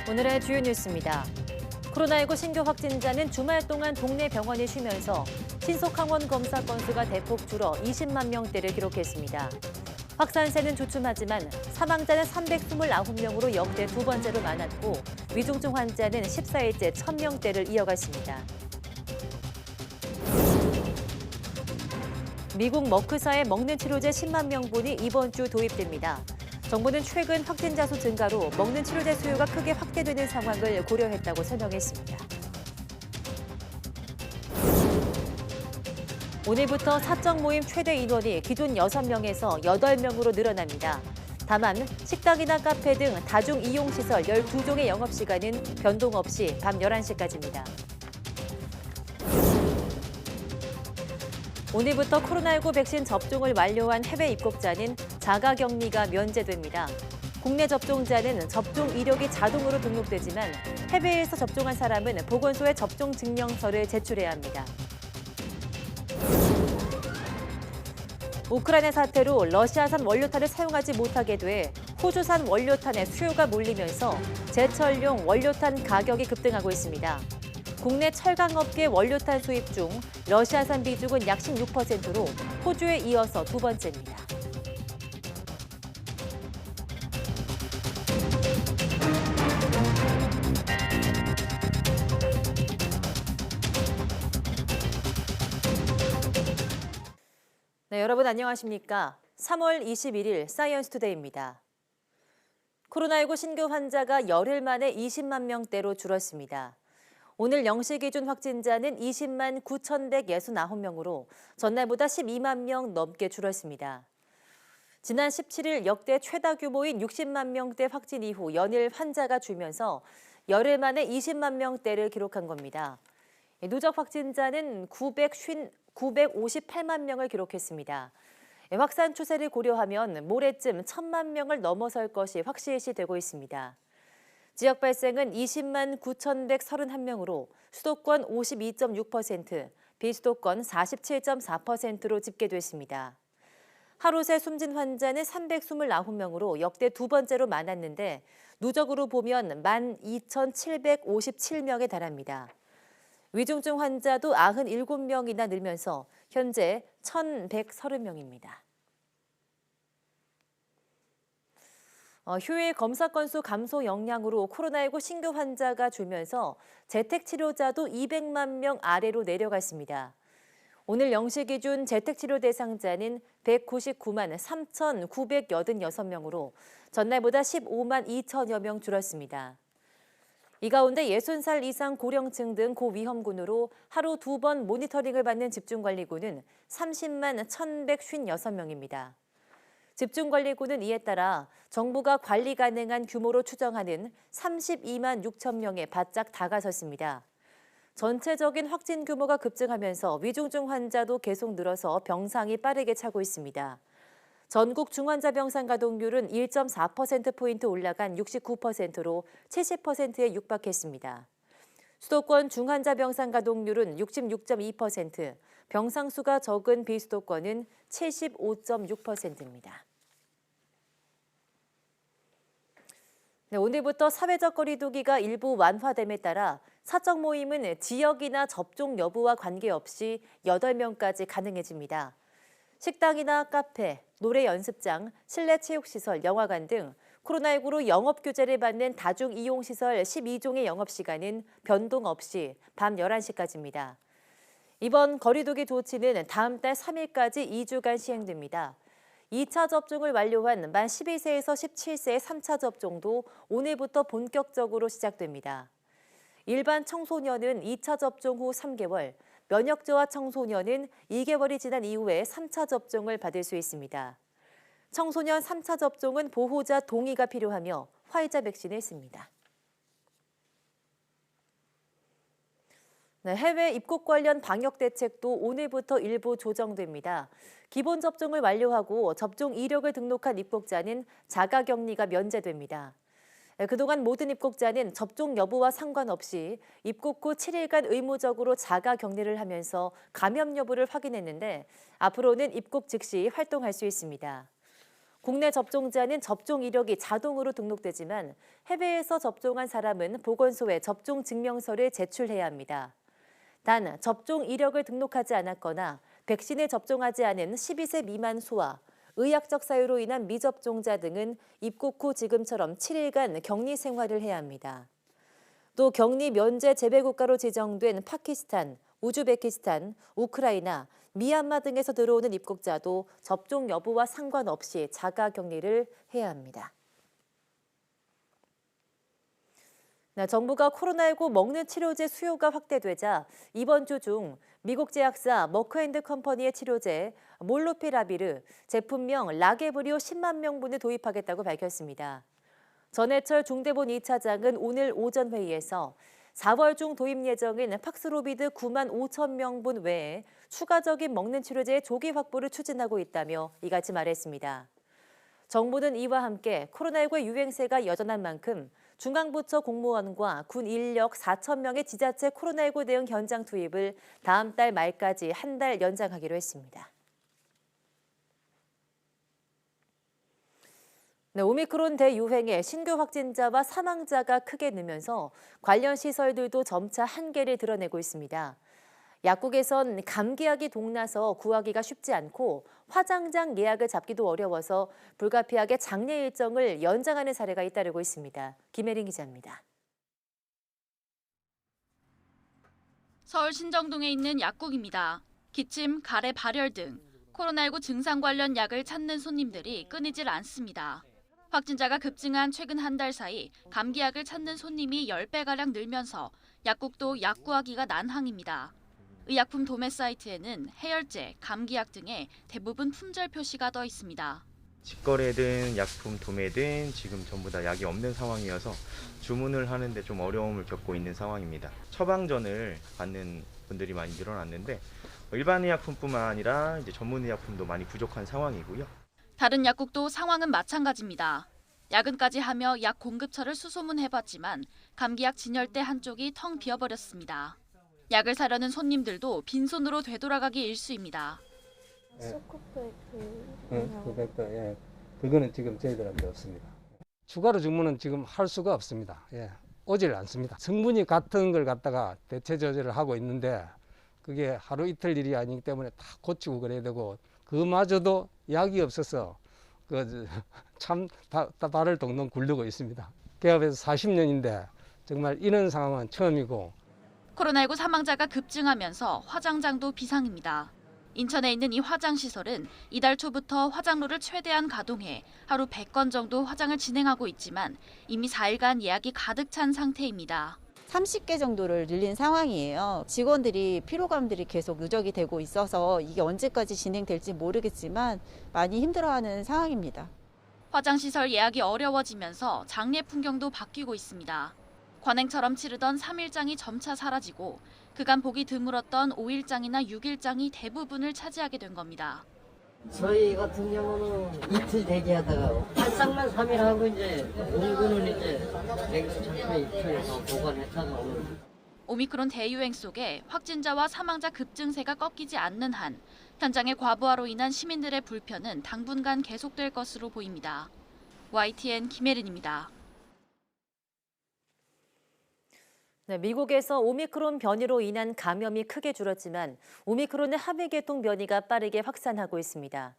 오늘의 주요 뉴스입니다. 코로나19 신규 확진자는 주말 동안 동네 병원이 쉬면서 신속 항원 검사 건수가 대폭 줄어 20만 명대를 기록했습니다. 확산세는 주춤하지만 사망자는 329명으로 역대 두 번째로 많았고 위중증 환자는 14일째 1000명대를 이어갔습니다. 미국 머크사의 먹는 치료제 10만 명분이 이번 주 도입됩니다. 정부는 최근 확진자 수 증가로 먹는 치료제 수요가 크게 확대되는 상황을 고려했다고 설명했습니다. 오늘부터 사적 모임 최대 인원이 기존 6명에서 8명으로 늘어납니다. 다만 식당이나 카페 등 다중 이용시설 12종의 영업시간은 변동 없이 밤 11시까지입니다. 오늘부터 코로나19 백신 접종을 완료한 해외 입국자는 자가격리가 면제됩니다. 국내 접종자는 접종 이력이 자동으로 등록되지만 해외에서 접종한 사람은 보건소에 접종 증명서를 제출해야 합니다. 우크라이나 사태로 러시아산 원료탄을 사용하지 못하게 돼 호주산 원료탄의 수요가 몰리면서 제철용 원료탄 가격이 급등하고 있습니다. 국내 철강업계 원료탄 수입 중 러시아산 비중은 약 16%로 호주에 이어서 두 번째입니다. 네, 여러분 안녕하십니까? 3월 21일 사이언스 투데이입니다. 코로나19 신규 환자가 열흘 만에 20만 명대로 줄었습니다. 오늘 0시 기준 확진자는 20만 9,169명으로 전날보다 12만 명 넘게 줄었습니다. 지난 17일 역대 최다 규모인 60만 명대 확진 이후 연일 환자가 줄면서 열흘 만에 20만 명대를 기록한 겁니다. 누적 확진자는 958만 명을 기록했습니다. 확산 추세를 고려하면 모레쯤 1,000만 명을 넘어설 것이 확실시되고 있습니다. 지역 발생은 20만 9,131명으로 수도권 52.6%, 비수도권 47.4%로 집계됐습니다. 하루 새 숨진 환자는 329명으로 역대 두 번째로 많았는데 누적으로 보면 12,757명에 달합니다. 위중증 환자도 97명이나 늘면서 현재 1,130명입니다. 휴일 검사 건수 감소 영향으로 코로나19 신규 환자가 줄면서 재택치료자도 200만 명 아래로 내려갔습니다. 오늘 0시 기준 재택치료 대상자는 199만 3,986명으로 전날보다 15만 2천여 명 줄었습니다. 이 가운데 60살 이상 고령층 등 고위험군으로 하루 2번 모니터링을 받는 집중관리군은 30만 1,156명입니다. 집중관리군은 이에 따라 정부가 관리 가능한 규모로 추정하는 32만 6천 명에 바짝 다가섰습니다. 전체적인 확진 규모가 급증하면서 위중증 환자도 계속 늘어서 병상이 빠르게 차고 있습니다. 전국 중환자 병상 가동률은 1.4%포인트 올라간 69%로 70%에 육박했습니다. 수도권 중환자 병상 가동률은 66.2%, 병상 수가 적은 비수도권은 75.6%입니다. 네, 오늘부터 사회적 거리두기가 일부 완화됨에 따라 사적 모임은 지역이나 접종 여부와 관계없이 8명까지 가능해집니다. 식당이나 카페, 노래 연습장, 실내 체육시설, 영화관 등 코로나19로 영업 규제를 받는 다중 이용시설 12종의 영업시간은 변동 없이 밤 11시까지입니다. 이번 거리두기 조치는 다음 달 3일까지 2주간 시행됩니다. 2차 접종을 완료한 만 12세에서 17세의 3차 접종도 오늘부터 본격적으로 시작됩니다. 일반 청소년은 2차 접종 후 3개월, 면역 저하 청소년은 2개월이 지난 이후에 3차 접종을 받을 수 있습니다. 청소년 3차 접종은 보호자 동의가 필요하며 화이자 백신을 씁니다. 네, 해외 입국 관련 방역 대책도 오늘부터 일부 조정됩니다. 기본 접종을 완료하고 접종 이력을 등록한 입국자는 자가격리가 면제됩니다. 그동안 모든 입국자는 접종 여부와 상관없이 입국 후 7일간 의무적으로 자가격리를 하면서 감염 여부를 확인했는데 앞으로는 입국 즉시 활동할 수 있습니다. 국내 접종자는 접종 이력이 자동으로 등록되지만 해외에서 접종한 사람은 보건소에 접종 증명서를 제출해야 합니다. 단, 접종 이력을 등록하지 않았거나 백신을 접종하지 않은 12세 미만 소아, 의학적 사유로 인한 미접종자 등은 입국 후 지금처럼 7일간 격리 생활을 해야 합니다. 또 격리 면제 제외 국가로 지정된 파키스탄, 우즈베키스탄, 우크라이나, 미얀마 등에서 들어오는 입국자도 접종 여부와 상관없이 자가 격리를 해야 합니다. 정부가 코로나19 먹는 치료제 수요가 확대되자 이번 주 중 미국 제약사 머크앤드컴퍼니의 치료제 몰누피라비르 제품명 라게브리오 10만 명분을 도입하겠다고 밝혔습니다. 전해철 중대본 2차장은 오늘 오전 회의에서 4월 중 도입 예정인 팍스로비드 9만 5천 명분 외에 추가적인 먹는 치료제의 조기 확보를 추진하고 있다며 이같이 말했습니다. 정부는 이와 함께 코로나19의 유행세가 여전한 만큼 중앙부처 공무원과 군 인력 4천 명의 지자체 코로나19 대응 현장 투입을 다음 달 말까지 한 달 연장하기로 했습니다. 오미크론 대유행에 신규 확진자와 사망자가 크게 늘면서 관련 시설들도 점차 한계를 드러내고 있습니다. 약국에선 감기약이 동나서 구하기가 쉽지 않고 화장장 예약을 잡기도 어려워서 불가피하게 장례 일정을 연장하는 사례가 잇따르고 있습니다. 김혜린 기자입니다. 서울 신정동에 있는 약국입니다. 기침, 가래, 발열 등 코로나19 증상 관련 약을 찾는 손님들이 끊이질 않습니다. 확진자가 급증한 최근 한 달 사이 감기약을 찾는 손님이 10배가량 늘면서 약국도 약 구하기가 난항입니다. 의약품 도매 사이트에는 해열제, 감기약 등의 대부분 품절 표시가 떠 있습니다. 직거래든 약품 도매든 지금 전부 다 약이 없는 상황이어서 주문을 하는데 좀 어려움을 겪고 있는 상황입니다. 처방전을 받는 분들이 많이 늘어났는데 일반 의약품뿐만 아니라 이제 전문 의약품도 많이 부족한 상황이고요. 다른 약국도 상황은 마찬가지입니다. 야근까지 하며 약 공급처를 수소문해봤지만 감기약 진열대 한쪽이 텅 비어버렸습니다. 약을 사려는 손님들도 빈손으로 되돌아가기 일쑤입니다. 스코팩트, 예. 그거는 지금 저희들한테 없습니다. 추가로 주문은 지금 할 수가 없습니다. 예. 오질 않습니다. 성분이 같은 걸 갖다가 대체 조절을 하고 있는데 그게 하루 이틀 일이 아니기 때문에 다 고치고 그래야 되고 그마저도 약이 없어서 참 발을 동동 굴르고 있습니다. 개업해서 40년인데 정말 이런 상황은 처음이고. 코로나19 사망자가 급증하면서 화장장도 비상입니다. 인천에 있는 이 화장시설은 이달 초부터 화장로를 최대한 가동해 하루 100건 정도 화장을 진행하고 있지만 이미 4일간 예약이 가득 찬 상태입니다. 30개 정도를 늘린 상황이에요. 직원들이 피로감들이 계속 누적이 되고 있어서 이게 언제까지 진행될지 모르겠지만 많이 힘들어하는 상황입니다. 화장시설 예약이 어려워지면서 장례 풍경도 바뀌고 있습니다. 관행처럼 치르던 3일장이 점차 사라지고 그간 보기 드물었던 5일장이나 6일장이 대부분을 차지하게 된 겁니다. 저희 같은 경우는 이틀 대기하다가 발상만 3일 하고 이제 공구는 이제 냉수창고에 입혀서 보관했다가 오는. 오미크론 대유행 속에 확진자와 사망자 급증세가 꺾이지 않는 한 현장의 과부하로 인한 시민들의 불편은 당분간 계속될 것으로 보입니다. YTN 김혜린입니다. 미국에서 오미크론 변이로 인한 감염이 크게 줄었지만 오미크론의 합의 계통 변이가 빠르게 확산하고 있습니다.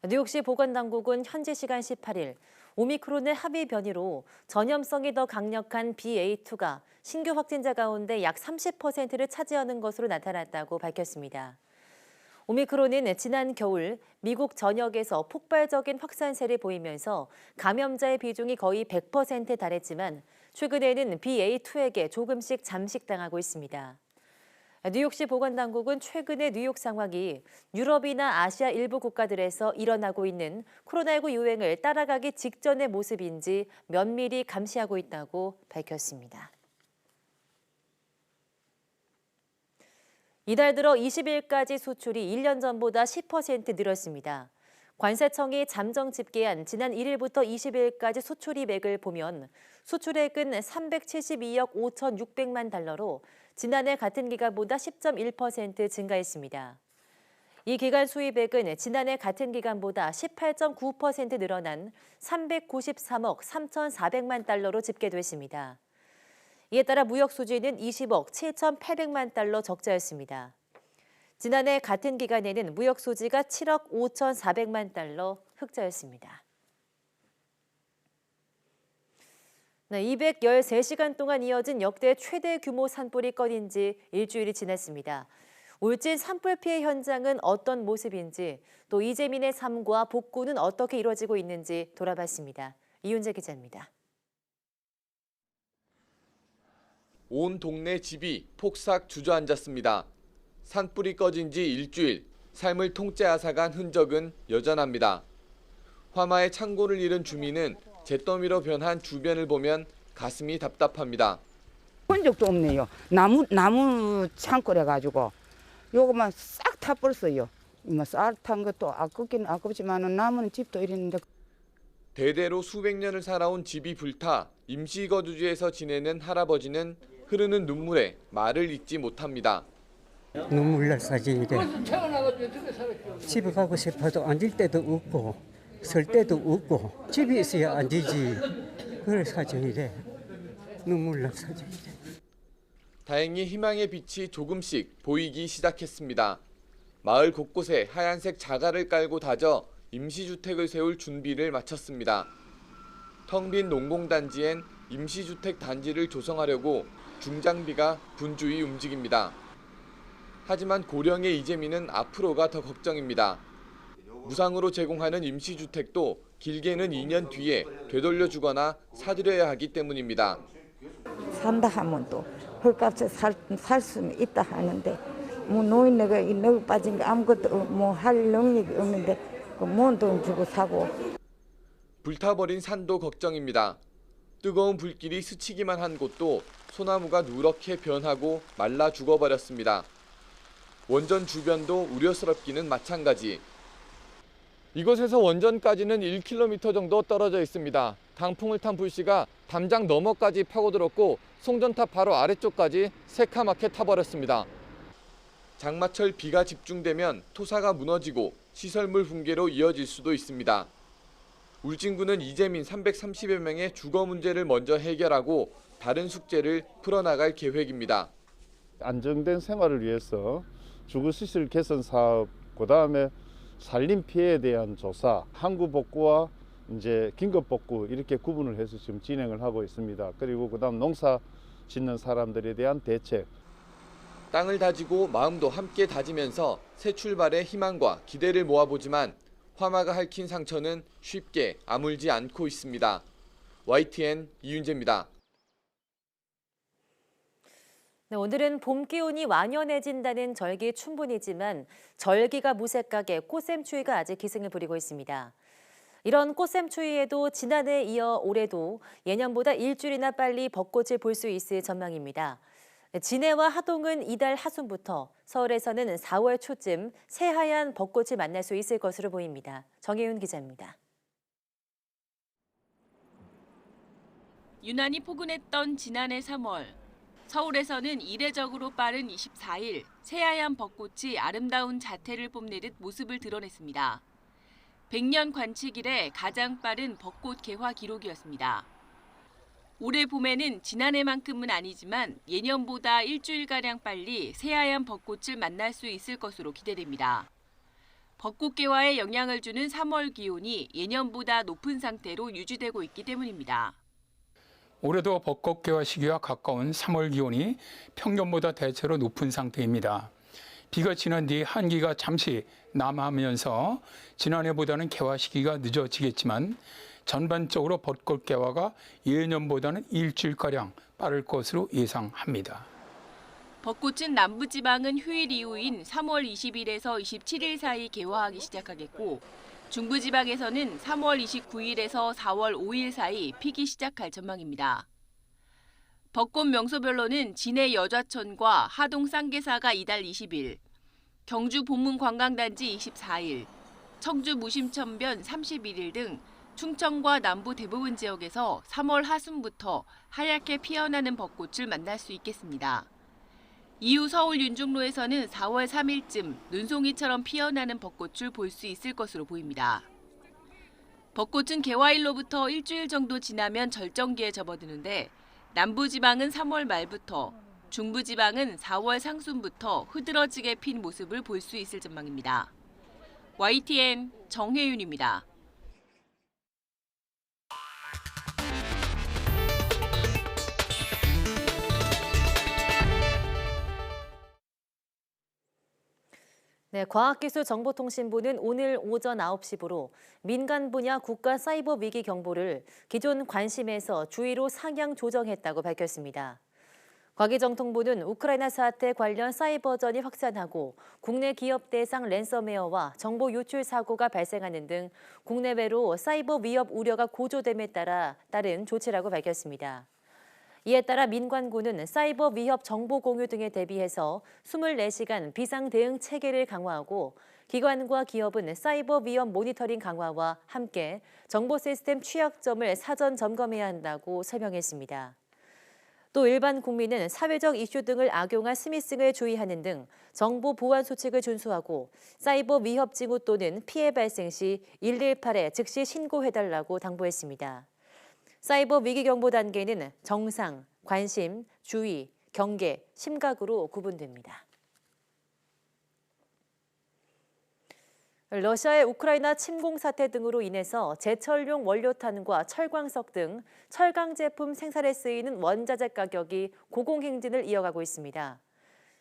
뉴욕시 보건당국은 현지 시간 18일 오미크론의 합의 변이로 전염성이 더 강력한 BA2가 신규 확진자 가운데 약 30%를 차지하는 것으로 나타났다고 밝혔습니다. 오미크론은 지난 겨울 미국 전역에서 폭발적인 확산세를 보이면서 감염자의 비중이 거의 100%에 달했지만 최근에는 BA2에게 조금씩 잠식당하고 있습니다. 뉴욕시 보건당국은 최근의 뉴욕 상황이 유럽이나 아시아 일부 국가들에서 일어나고 있는 코로나19 유행을 따라가기 직전의 모습인지 면밀히 감시하고 있다고 밝혔습니다. 이달 들어 20일까지 수출이 1년 전보다 10% 늘었습니다. 관세청이 잠정 집계한 지난 1일부터 20일까지 수출입액을 보면 수출액은 372억 5,600만 달러로 지난해 같은 기간보다 10.1% 증가했습니다. 이 기간 수입액은 지난해 같은 기간보다 18.9% 늘어난 393억 3,400만 달러로 집계됐습니다. 이에 따라 무역 수지는 20억 7,800만 달러 적자였습니다. 지난해 같은 기간에는 무역 수지가 7억 5,400만 달러 흑자였습니다. 213시간 동안 이어진 역대 최대 규모 산불이 꺼진 지 일주일이 지났습니다. 울진 산불 피해 현장은 어떤 모습인지, 또 이재민의 삶과 복구는 어떻게 이루어지고 있는지 돌아봤습니다. 이윤재 기자입니다. 온 동네 집이 폭삭 주저앉았습니다. 산불이 꺼진 지 일주일, 삶을 통째 앗아간 흔적은 여전합니다. 화마에 창고를 잃은 주민은 잿더미로 변한 주변을 보면 가슴이 답답합니다. 본 적도 없네요. 나무 창고래 가지고 요거만 싹 타버렸어요. 뭐 쌀 탄 것도 아깝긴 아깝지만은 남은 집도 이랬는데. 대대로 수백 년을 살아온 집이 불타 임시 거주지에서 지내는 할아버지는 흐르는 눈물에 말을 잇지 못합니다. 눈물 날 사진이래. 집에 가고 싶어도 앉을 때도 없고 설 때도 없고 집에 있어야 앉지. 그럴 사진이래. 눈물 날 사진이래. 다행히 희망의 빛이 조금씩 보이기 시작했습니다. 마을 곳곳에 하얀색 자갈을 깔고 다져 임시주택을 세울 준비를 마쳤습니다. 텅 빈 농공단지엔 임시주택 단지를 조성하려고 중장비가 분주히 움직입니다. 하지만 고령의 이재민은 앞으로가 더 걱정입니다. 무상으로 제공하는 임시주택도 길게는 2년 뒤에 되돌려주거나 사들여야 하기 때문입니다. 산다 하면 또 헐값에 살 수는 있다 하는데 뭐 노인네가 너무 빠진 게 아무것도 뭐 할 능력이 없는데 뭔 돈 주고 사고. 불타버린 산도 걱정입니다. 뜨거운 불길이 스치기만 한 곳도 소나무가 누렇게 변하고 말라 죽어버렸습니다. 원전 주변도 우려스럽기는 마찬가지. 이곳에서 원전까지는 1km 정도 떨어져 있습니다. 강풍을 탄 불씨가 담장 너머까지 파고들었고 송전탑 바로 아래쪽까지 새카맣게 타버렸습니다. 장마철 비가 집중되면 토사가 무너지고 시설물 붕괴로 이어질 수도 있습니다. 울진군은 이재민 330여 명의 주거 문제를 먼저 해결하고 다른 숙제를 풀어나갈 계획입니다. 안정된 생활을 위해서 주거시설 개선 사업, 그다음에 산림 피해에 대한 조사, 항구 복구와 이제 긴급 복구 이렇게 구분을 해서 지금 진행을 하고 있습니다. 그리고 그다음 농사 짓는 사람들에 대한 대책. 땅을 다지고 마음도 함께 다지면서 새 출발의 희망과 기대를 모아보지만 화마가 핥힌 상처는 쉽게 아물지 않고 있습니다. YTN 이윤재입니다. 네, 오늘은 봄 기온이 완연해진다는 절기춘분이지만 절기가 무색하게 꽃샘추위가 아직 기승을 부리고 있습니다. 이런 꽃샘추위에도 지난해에 이어 올해도 예년보다 일주일이나 빨리 벚꽃을 볼 수 있을 전망입니다. 진해와 하동은 이달 하순부터, 서울에서는 4월 초쯤 새하얀 벚꽃을 만날 수 있을 것으로 보입니다. 정혜윤 기자입니다. 유난히 포근했던 지난해 3월. 서울에서는 이례적으로 빠른 24일 새하얀 벚꽃이 아름다운 자태를 뽐내듯 모습을 드러냈습니다. 100년 관측 이래 가장 빠른 벚꽃 개화 기록이었습니다. 올해 봄에는 지난해만큼은 아니지만 예년보다 일주일가량 빨리 새하얀 벚꽃을 만날 수 있을 것으로 기대됩니다. 벚꽃 개화에 영향을 주는 3월 기온이 예년보다 높은 상태로 유지되고 있기 때문입니다. 올해도 벚꽃 개화 시기와 가까운 3월 기온이 평년보다 대체로 높은 상태입니다. 비가 지난 뒤 한기가 잠시 남하면서 지난해보다는 개화 시기가 늦어지겠지만 전반적으로 벚꽃 개화가 예년보다는 일주일가량 빠를 것으로 예상합니다. 벚꽃은 남부지방은 휴일 이후인 3월 20일에서 27일 사이 개화하기 시작하겠고 중부지방에서는 3월 29일에서 4월 5일 사이 피기 시작할 전망입니다. 벚꽃 명소별로는 진해 여좌천과 하동 쌍계사가 이달 20일, 경주 본문관광단지 24일, 청주 무심천변 31일 등 충청과 남부 대부분 지역에서 3월 하순부터 하얗게 피어나는 벚꽃을 만날 수 있겠습니다. 이후 서울 윤중로에서는 4월 3일쯤 눈송이처럼 피어나는 벚꽃을 볼 수 있을 것으로 보입니다. 벚꽃은 개화일로부터 일주일 정도 지나면 절정기에 접어드는데 남부지방은 3월 말부터, 중부지방은 4월 상순부터 흐드러지게 핀 모습을 볼 수 있을 전망입니다. YTN 정혜윤입니다. 네, 과학기술정보통신부는 오늘 오전 9시부로 민간 분야 국가 사이버 위기 경보를 기존 관심에서 주의로 상향 조정했다고 밝혔습니다. 과기정통부는 우크라이나 사태 관련 사이버전이 확산하고 국내 기업 대상 랜섬웨어와 정보 유출 사고가 발생하는 등 국내외로 사이버 위협 우려가 고조됨에 따른 조치라고 밝혔습니다. 이에 따라 민관고는 사이버 위협 정보 공유 등에 대비해서 24시간 비상 대응 체계를 강화하고 기관과 기업은 사이버 위협 모니터링 강화와 함께 정보 시스템 취약점을 사전 점검해야 한다고 설명했습니다. 또 일반 국민은 사회적 이슈 등을 악용할 스미싱을 주의하는 등 정보 보안 수칙을 준수하고 사이버 위협 징후 또는 피해 발생 시 118에 즉시 신고해달라고 당부했습니다. 사이버 위기 경보 단계는 정상, 관심, 주의, 경계, 심각으로 구분됩니다. 러시아의 우크라이나 침공 사태 등으로 인해서 제철용 원료탄과 철광석 등 철강 제품 생산에 쓰이는 원자재 가격이 고공행진을 이어가고 있습니다.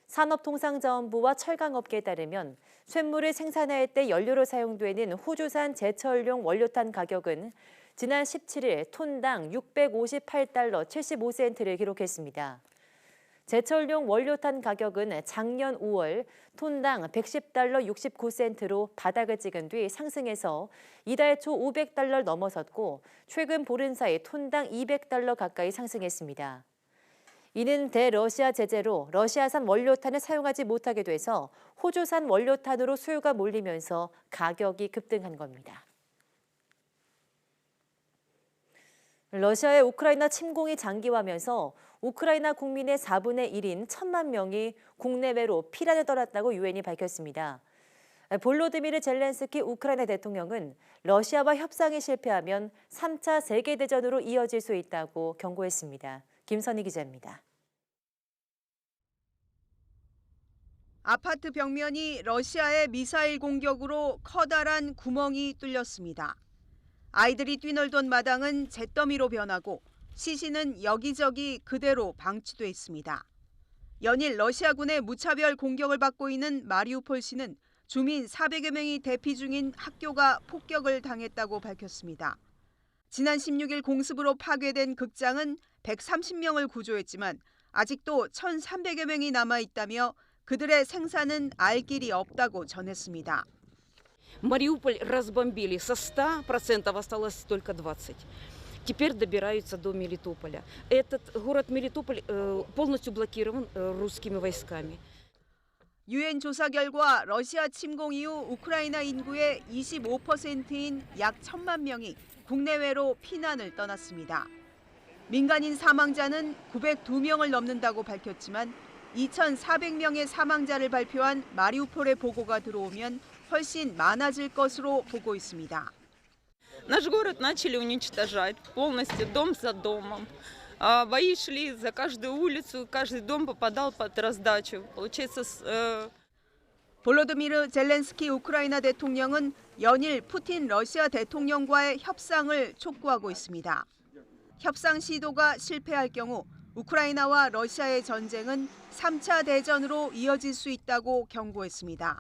산업통상자원부와 철강업계에 따르면 쇳물을 생산할 때 연료로 사용되는 호주산 제철용 원료탄 가격은 지난 17일 톤당 658달러 75센트를 기록했습니다. 제철용 원료탄 가격은 작년 5월 톤당 110달러 69센트로 바닥을 찍은 뒤 상승해서 이달 초 500달러를 넘어섰고 최근 보름 사이 톤당 200달러 가까이 상승했습니다. 이는 대러시아 제재로 러시아산 원료탄을 사용하지 못하게 돼서 호주산 원료탄으로 수요가 몰리면서 가격이 급등한 겁니다. 러시아의 우크라이나 침공이 장기화하면서 우크라이나 국민의 4분의 1인 1,000만 명이 국내외로 피난을 떠났다고 유엔이 밝혔습니다. 볼로디미르 젤렌스키 우크라이나 대통령은 러시아와 협상이 실패하면 3차 세계대전으로 이어질 수 있다고 경고했습니다. 김선희 기자입니다. 아파트 벽면이 러시아의 미사일 공격으로 커다란 구멍이 뚫렸습니다. 아이들이 뛰놀던 마당은 잿더미로 변하고 시신은 여기저기 그대로 방치돼 있습니다. 연일 러시아군의 무차별 공격을 받고 있는 마리우폴시는 주민 400여 명이 대피 중인 학교가 폭격을 당했다고 밝혔습니다. 지난 16일 공습으로 파괴된 극장은 130명을 구조했지만 아직도 1,300여 명이 남아있다며 그들의 생사는 알 길이 없다고 전했습니다. Мариуполь разбомбили со 100%, осталось только 20%. Теперь добираются до Мелитополя. Этот город Мелитополь полностью блокирован русскими войсками. 유엔 조사 결과 러시아 침공 이후 우크라이나 인구의 25%인 약 1,000만 명이 국내외로 피난을 떠났습니다. 민간인 사망자는 902명을 넘는다고 밝혔지만 2,400명의 사망자를 발표한 마리우폴의 보고가 들어오면 훨씬 많아질 것으로 보고 있습니다. Наш город начали уничтожать полностью дом за домом. Бои шли за каждую улицу, каждый дом попадал под раздачу. Получается. 볼로디미르 젤렌스키 우크라이나 대통령은 연일 푸틴 러시아 대통령과의 협상을 촉구하고 있습니다. 협상 시도가 실패할 경우 우크라이나와 러시아의 전쟁은 3차 대전으로 이어질 수 있다고 경고했습니다.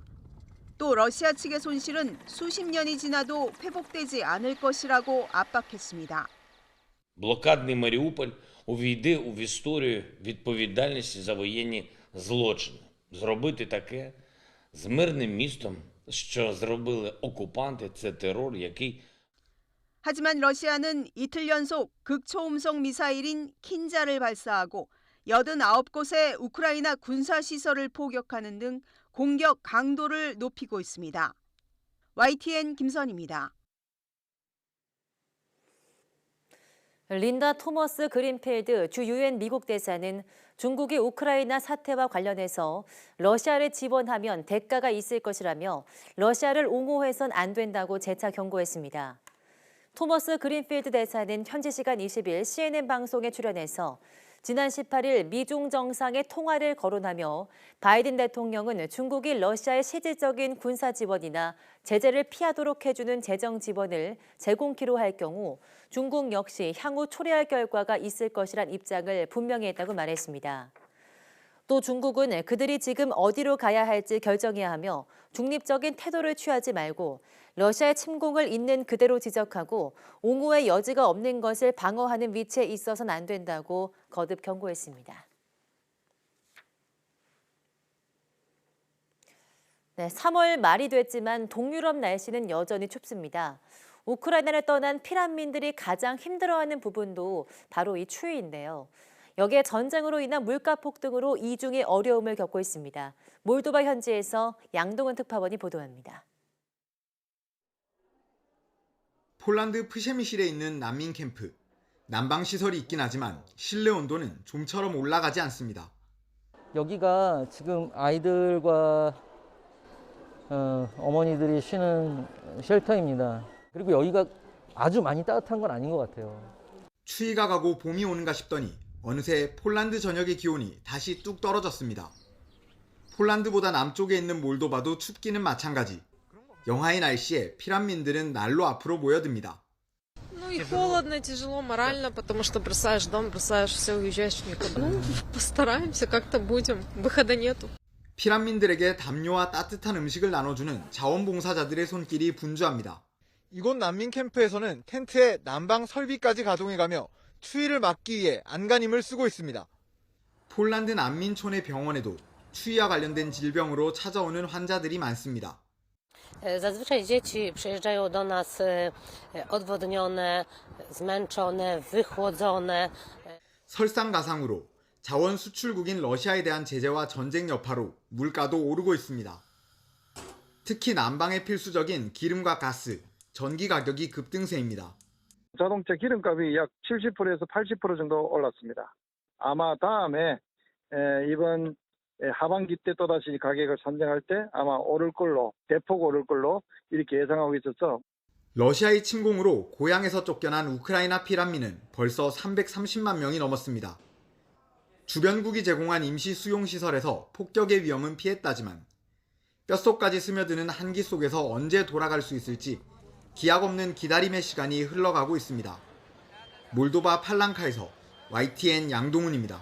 또 러시아 측의 손실은 수십 년이 지나도 회복되지 않을 것이라고 압박했습니다. Блокадний Маріуполь увійде в історію відповідальності за воєнні злочини. Зробити таке з мирним містом, що зробили окупанти, це терор, який 하지만 러시아는 이틀 연속 극초음속 미사일인 킨자를 발사하고 89곳의 우크라이나 군사시설을 포격하는 등 공격 강도를 높이고 있습니다. YTN 김선희입니다. 린다 토머스 그린필드 주 유엔 미국 대사는 중국이 우크라이나 사태와 관련해서 러시아를 지원하면 대가가 있을 것이라며 러시아를 옹호해선 안 된다고 재차 경고했습니다. 토머스 그린필드 대사는 현지 시간 20일 CNN 방송에 출연해서 지난 18일 미중 정상의 통화를 거론하며 바이든 대통령은 중국이 러시아의 실질적인 군사 지원이나 제재를 피하도록 해주는 재정 지원을 제공키로 할 경우 중국 역시 향후 초래할 결과가 있을 것이란 입장을 분명히 했다고 말했습니다. 또 중국은 그들이 지금 어디로 가야 할지 결정해야 하며 중립적인 태도를 취하지 말고 러시아의 침공을 있는 그대로 지적하고 옹호의 여지가 없는 것을 방어하는 위치에 있어서는 안 된다고 거듭 경고했습니다. 네, 3월 말이 됐지만 동유럽 날씨는 여전히 춥습니다. 우크라이나를 떠난 피난민들이 가장 힘들어하는 부분도 바로 이 추위인데요. 여기에 전쟁으로 인한 물가 폭등으로 이중의 어려움을 겪고 있습니다. 몰도바 현지에서 양동은 특파원이 보도합니다. 폴란드 프셰미실에 있는 난민 캠프. 난방 시설이 있긴 하지만 실내 온도는 좀처럼 올라가지 않습니다. 여기가 지금 아이들과 어머니들이 쉬는 쉘터입니다. 그리고 여기가 아주 많이 따뜻한 건 아닌 것 같아요. 추위가 가고 봄이 오는가 싶더니 어느새 폴란드 전역의 기온이 다시 뚝 떨어졌습니다. 폴란드보다 남쪽에 있는 몰도바도 춥기는 마찬가지. 영하의 날씨에 피난민들은 날로 앞으로 모여듭니다. Ну и холодно, тяжело морально, потому что бросаешь дом, бросаешь все, уезжаешь никуда. Ну, постараемся, как-то будем. Выхода нету. 피난민들에게 담요와 따뜻한 음식을 나눠주는 자원봉사자들의 손길이 분주합니다. 이곳 난민 캠프에서는 텐트에 난방 설비까지 가동해가며 추위를 막기 위해 안간힘을 쓰고 있습니다. 폴란드 난민촌의 병원에도 추위와 관련된 질병으로 찾아오는 환자들이 많습니다. Zazwyczaj dzieci przyjeżdżają do nas odwodnione, zmęczone, wychłodzone. 설상가상으로 자원 수출국인 러시아에 대한 제재와 전쟁 여파로 물가도 오르고 있습니다. 특히 난방에 필수적인 기름과 가스, 전기 가격이 급등세입니다. 자동차 기름값이 약 70%에서 80% 정도 올랐습니다. 아마 다음에 이번 하반기 때 또다시 가격을 산정할 때 아마 오를 걸로, 대폭 오를 걸로 이렇게 예상하고 있어서 러시아의 침공으로 고향에서 쫓겨난 우크라이나 피난민은 벌써 330만 명이 넘었습니다. 주변국이 제공한 임시 수용시설에서 폭격의 위험은 피했다지만 뼛속까지 스며드는 한기 속에서 언제 돌아갈 수 있을지 기약 없는 기다림의 시간이 흘러가고 있습니다. 몰도바 팔랑카에서 YTN 양동훈입니다.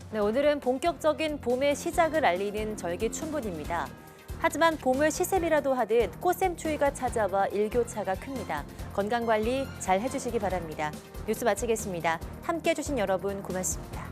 네, 오늘은 본격적인 봄의 시작을 알리는 절기춘분입니다. 하지만 봄을 시샘이라도 하듯 꽃샘추위가 찾아와 일교차가 큽니다. 건강관리 잘 해주시기 바랍니다. 뉴스 마치겠습니다. 함께해 주신 여러분 고맙습니다.